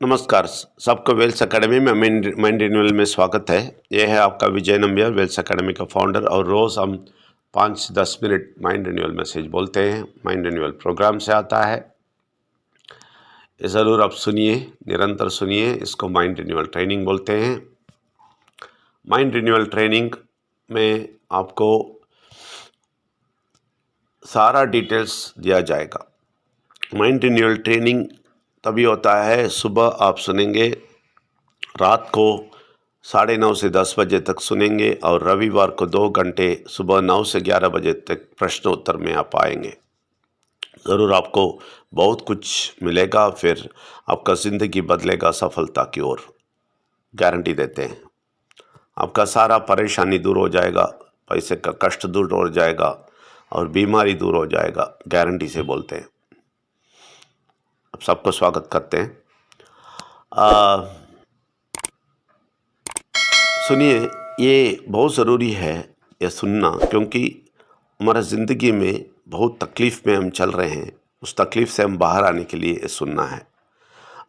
नमस्कार, सबको Wales academy में माइंड रिन्यूअल में स्वागत है। यह है आपका विजय नंबियार, वेल्स अकेडमी का फाउंडर। और रोज़ हम 5 से 10 मिनट माइंड रिन्यूअल मैसेज बोलते हैं। माइंड रिन्यूअल प्रोग्राम से आता है, ये ज़रूर आप सुनिए, निरंतर सुनिए। इसको माइंड रिन्यूअल ट्रेनिंग बोलते हैं। माइंड रिन्यूअल ट्रेनिंग में आपको सारा डिटेल्स दिया जाएगा। माइंड रिन्यूअल ट्रेनिंग तभी होता है, सुबह आप सुनेंगे, रात को 9:30 से 10 बजे तक सुनेंगे, और रविवार को 2 घंटे सुबह 9 से 11 बजे तक प्रश्न उत्तर में आप आएंगे। ज़रूर आपको बहुत कुछ मिलेगा, फिर आपका ज़िंदगी बदलेगा सफलता की ओर, गारंटी देते हैं। आपका सारा परेशानी दूर हो जाएगा, पैसे का कष्ट दूर हो जाएगा, और बीमारी दूर हो जाएगा, गारंटी से बोलते हैं। अब सबको स्वागत करते हैं। सुनिए, ये बहुत ज़रूरी है ये सुनना, क्योंकि हमारा ज़िंदगी में बहुत तकलीफ़ में हम चल रहे हैं। उस तकलीफ़ से हम बाहर आने के लिए ये सुनना है।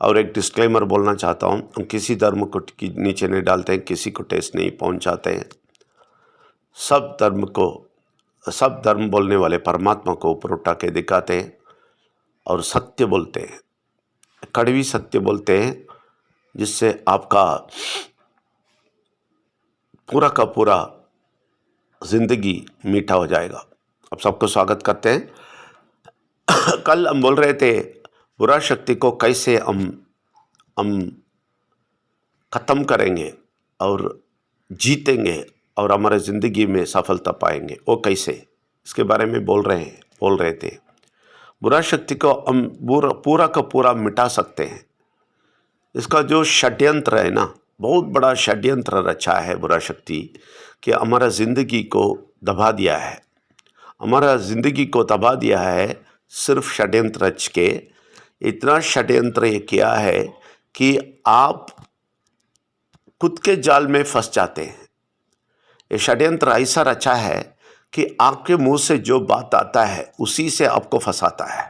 और एक डिस्क्लेमर बोलना चाहता हूँ, हम किसी धर्म को नीचे नहीं डालते हैं, किसी को ठेस नहीं पहुँचाते हैं। सब धर्म बोलने वाले परमात्मा को ऊपर उठा के दिखाते हैं, और सत्य बोलते हैं, कड़वी सत्य बोलते हैं, जिससे आपका पूरा का पूरा ज़िंदगी मीठा हो जाएगा। अब सबको स्वागत करते हैं। कल हम बोल रहे थे बुरा शक्ति को कैसे हम ख़त्म करेंगे और जीतेंगे और हमारे ज़िंदगी में सफलता पाएंगे, वो कैसे, इसके बारे में बोल रहे थे। बुरा शक्ति को हम पूरा का पूरा मिटा सकते हैं। इसका जो षड्यंत्र है ना, बहुत बड़ा षड्यंत्र रचा है बुरा शक्ति, कि हमारा ज़िंदगी को दबा दिया है। हमारा ज़िंदगी को दबा दिया है सिर्फ षड्यंत्र रच के। इतना षड्यंत्र ये किया है कि आप खुद के जाल में फंस जाते हैं। ये षड्यंत्र ऐसा रचा है कि आपके मुंह से जो बात आता है उसी से आपको फंसाता है।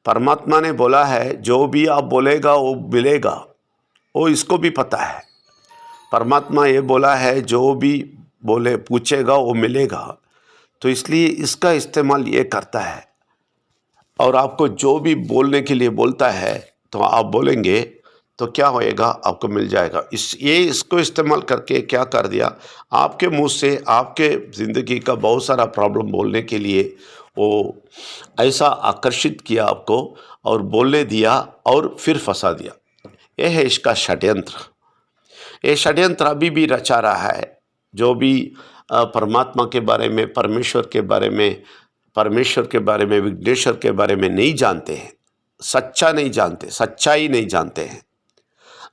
परमात्मा ने बोला है, जो भी आप बोलेगा वो मिलेगा, वो इसको भी पता है। परमात्मा ये बोला है, जो भी बोले पूछेगा वो मिलेगा, तो इसलिए इसका इस्तेमाल ये करता है। और आपको जो भी बोलने के लिए बोलता है, तो आप बोलेंगे तो क्या होएगा, आपको मिल जाएगा। इसको इस्तेमाल करके क्या कर दिया, आपके मुंह से आपके ज़िंदगी का बहुत सारा प्रॉब्लम बोलने के लिए वो ऐसा आकर्षित किया आपको, और बोलने दिया, और फिर फंसा दिया। यह है इसका षड्यंत्र। ये षड्यंत्र अभी भी रचा रहा है। जो भी परमात्मा के बारे में, परमेश्वर के बारे में, विघ्नेश्वर के बारे में नहीं जानते हैं, सच्चाई नहीं जानते हैं।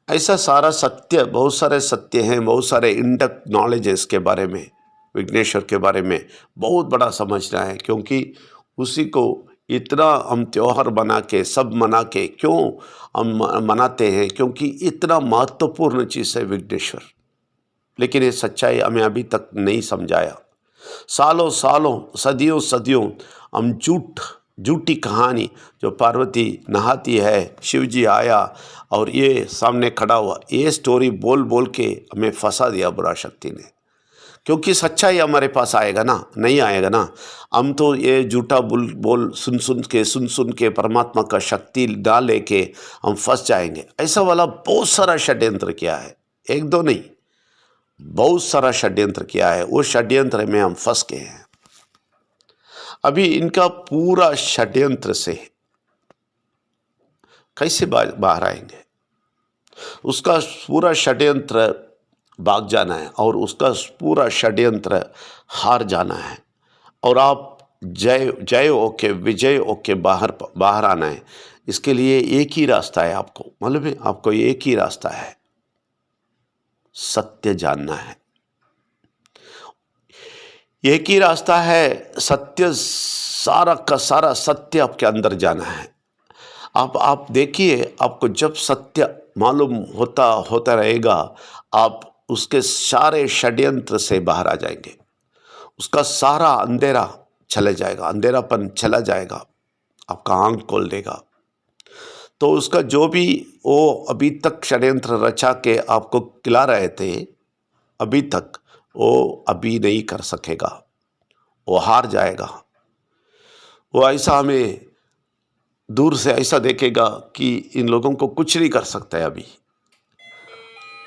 ऐसा सारा सत्य, बहुत सारे सत्य हैं, बहुत सारे इंडक्ट नॉलेज है इसके बारे में। विघ्नेश्वर के बारे में बहुत बड़ा समझना है, क्योंकि उसी को इतना हम त्योहार बना के, सब मना के क्यों हम मनाते हैं, क्योंकि इतना महत्वपूर्ण चीज़ है विघ्नेश्वर। लेकिन ये सच्चाई हमें अभी तक नहीं समझाया। सालों सदियों हम झूठी कहानी, जो पार्वती नहाती है, शिवजी आया और ये सामने खड़ा हुआ, ये स्टोरी बोल बोल के हमें फंसा दिया बुरा शक्ति ने। क्योंकि सच्चाई हमारे पास आएगा ना, नहीं आएगा ना। हम तो ये झूठा बोल सुन के परमात्मा का शक्ति ना लेके हम फंस जाएंगे। ऐसा वाला बहुत सारा षड्यंत्र किया है, एक दो नहीं, बहुत सारा षड्यंत्र किया है। वो षड्यंत्र में हम फंस गए हैं। अभी इनका पूरा षड्यंत्र से कैसे बाहर आएंगे, उसका पूरा षड्यंत्र भाग जाना है, और उसका पूरा षड्यंत्र हार जाना है, और आप जय होके, विजय होके बाहर आना है। इसके लिए एक ही रास्ता है, आपको मालूम है, आपको एक ही रास्ता है, सत्य जानना है। एक ही रास्ता है, सत्य, सारा का सारा सत्य आपके अंदर जाना है। आप देखिए, आपको जब सत्य मालूम होता रहेगा, आप उसके सारे षड्यंत्र से बाहर आ जाएंगे। उसका सारा अंधेरा चले जाएगा, अंधेरापन चला जाएगा, आपका आंख खोल देगा। तो उसका जो भी वो अभी तक षड्यंत्र रचा के आपको खिला रहे थे, अभी तक वो अभी नहीं कर सकेगा, वो हार जाएगा। वो ऐसा हमें दूर से ऐसा देखेगा कि इन लोगों को कुछ नहीं कर सकता है। अभी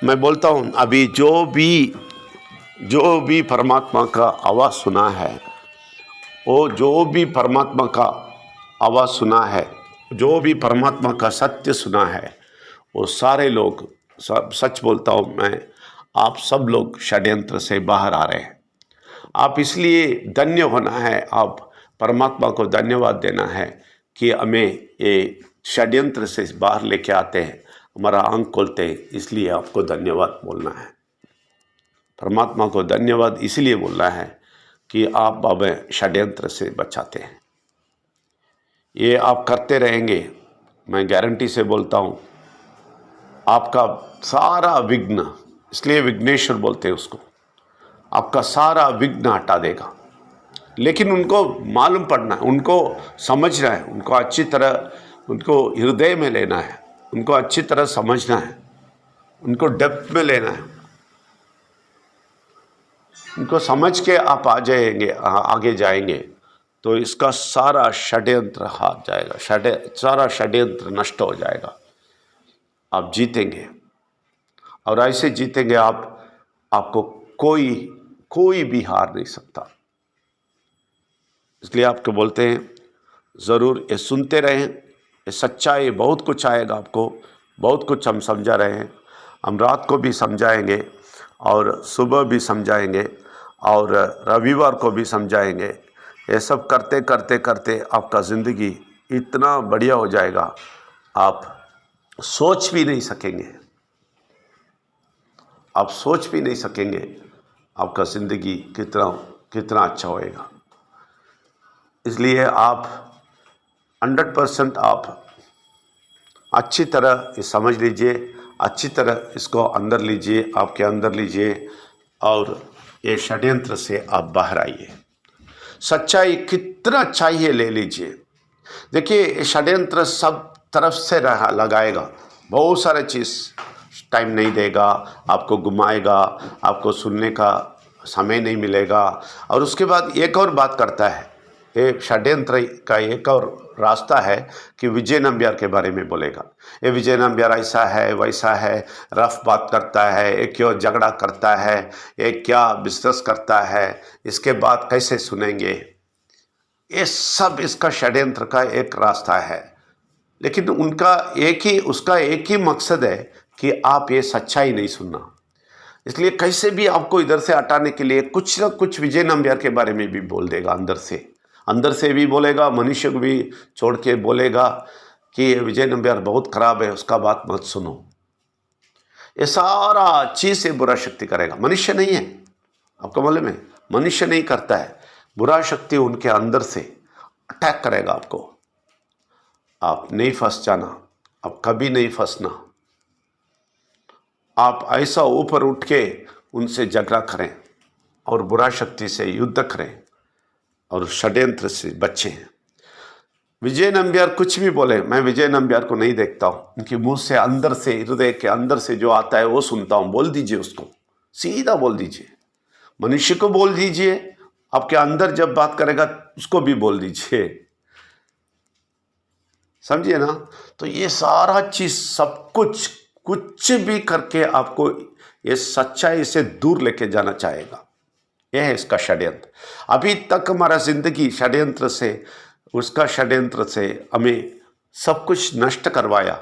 मैं बोलता हूँ, अभी जो भी परमात्मा का आवाज़ सुना है, वो जो भी परमात्मा का आवाज़ सुना है, जो भी परमात्मा का सत्य सुना है, वो सारे लोग, सब सच बोलता हूँ मैं, आप सब लोग षड्यंत्र से बाहर आ रहे हैं। आप इसलिए धन्य होना है, आप परमात्मा को धन्यवाद देना है कि हमें ये षड्यंत्र से बाहर लेके आते हैं, हमारा आंख खोलते हैं। इसलिए आपको धन्यवाद बोलना है, परमात्मा को धन्यवाद इसलिए बोलना है कि आप हमें षड्यंत्र से बचाते हैं। ये आप करते रहेंगे, मैं गारंटी से बोलता हूँ, आपका सारा विघ्न, इसलिए विघ्नेश्वर बोलते हैं उसको, आपका सारा विघ्न हटा देगा। लेकिन उनको मालूम पड़ना है, उनको समझना है, उनको अच्छी तरह, उनको हृदय में लेना है, उनको अच्छी तरह समझना है, उनको डेप्थ में लेना है। उनको समझ के आप आगे जाएंगे तो इसका सारा षड्यंत्र हार जाएगा, सारा षड्यंत्र नष्ट हो जाएगा। आप जीतेंगे, और ऐसे जीतेंगे आपको कोई भी हार नहीं सकता। इसलिए आपको बोलते हैं, ज़रूर ये सुनते रहें, ये सच्चाई, बहुत कुछ आएगा आपको, बहुत कुछ हम समझा रहे हैं। हम रात को भी समझाएंगे और सुबह भी समझाएंगे और रविवार को भी समझाएंगे। ये सब करते करते करते आपका ज़िंदगी इतना बढ़िया हो जाएगा, आप सोच भी नहीं सकेंगे, आप सोच भी नहीं सकेंगे आपका ज़िंदगी कितना अच्छा होएगा। इसलिए आप 100% आप अच्छी तरह ये समझ लीजिए, अच्छी तरह इसको अंदर लीजिए, आपके अंदर लीजिए, और ये षड्यंत्र से आप बाहर आइए। सच्चाई कितना चाहिए ले लीजिए। देखिए, षड्यंत्र सब तरफ से लगाएगा, बहुत सारे चीज़, टाइम नहीं देगा, आपको घुमाएगा, आपको सुनने का समय नहीं मिलेगा। और उसके बाद एक और बात करता है, एक षड्यंत्र का एक और रास्ता है कि विजय नंबियार के बारे में बोलेगा। ये विजय नंबियार ऐसा है, वैसा है, रफ बात करता है, ये क्यों झगड़ा करता है, ये क्या बिजनेस करता है, इसके बाद कैसे सुनेंगे। ये सब इसका षड्यंत्र का एक रास्ता है। लेकिन उसका एक ही मकसद है कि आप ये सच्चाई नहीं सुनना। इसलिए कैसे भी आपको इधर से हटाने के लिए कुछ ना कुछ विजय नंबियार के बारे में भी बोल देगा, अंदर से भी बोलेगा, मनुष्य को भी छोड़ के बोलेगा कि विजय नंबियार बहुत खराब है, उसका बात मत सुनो। ये सारा चीज़ से बुरा शक्ति करेगा, मनुष्य नहीं है। आपको मालूम है, मनुष्य नहीं करता है, बुरा शक्ति उनके अंदर से अटैक करेगा आपको। आप नहीं फंस जाना, आप कभी नहीं फंसना। आप ऐसा ऊपर उठ के उनसे झगड़ा करें और बुरा शक्ति से युद्ध करें और षड्यंत्र से बचें। विजय नंबियार कुछ भी बोले, मैं विजय नंबियार को नहीं देखता हूँ, उनके मुंह से अंदर से, हृदय के अंदर से जो आता है वो सुनता हूँ। बोल दीजिए उसको, सीधा बोल दीजिए, मनुष्य को बोल दीजिए, आपके अंदर जब बात करेगा उसको भी बोल दीजिए, समझिए ना। तो ये सारा चीज़, सब कुछ भी करके आपको ये सच्चाई से दूर लेके जाना चाहेगा। यह है इसका षड्यंत्र। अभी तक हमारा जिंदगी षड्यंत्र से, उसका षड्यंत्र से हमें सब कुछ नष्ट करवाया।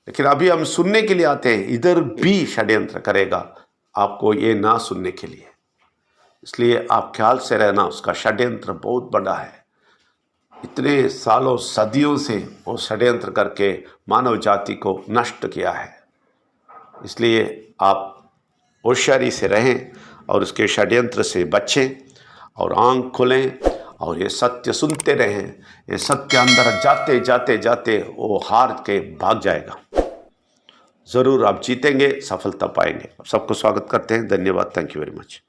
लेकिन अभी हम सुनने के लिए आते हैं, इधर भी षड्यंत्र करेगा आपको ये ना सुनने के लिए। इसलिए आप ख्याल से रहना, उसका षड्यंत्र बहुत बड़ा है। इतने सालों सदियों से वो षड्यंत्र करके मानव जाति को नष्ट किया है। इसलिए आप होशियारी से रहें और उसके षड्यंत्र से बचें और आंख खोलें और ये सत्य सुनते रहें। ये सत्य अंदर जाते जाते जाते वो हार के भाग जाएगा। ज़रूर आप जीतेंगे, सफलता पाएंगे। सबको स्वागत करते हैं। धन्यवाद। Thank you very much.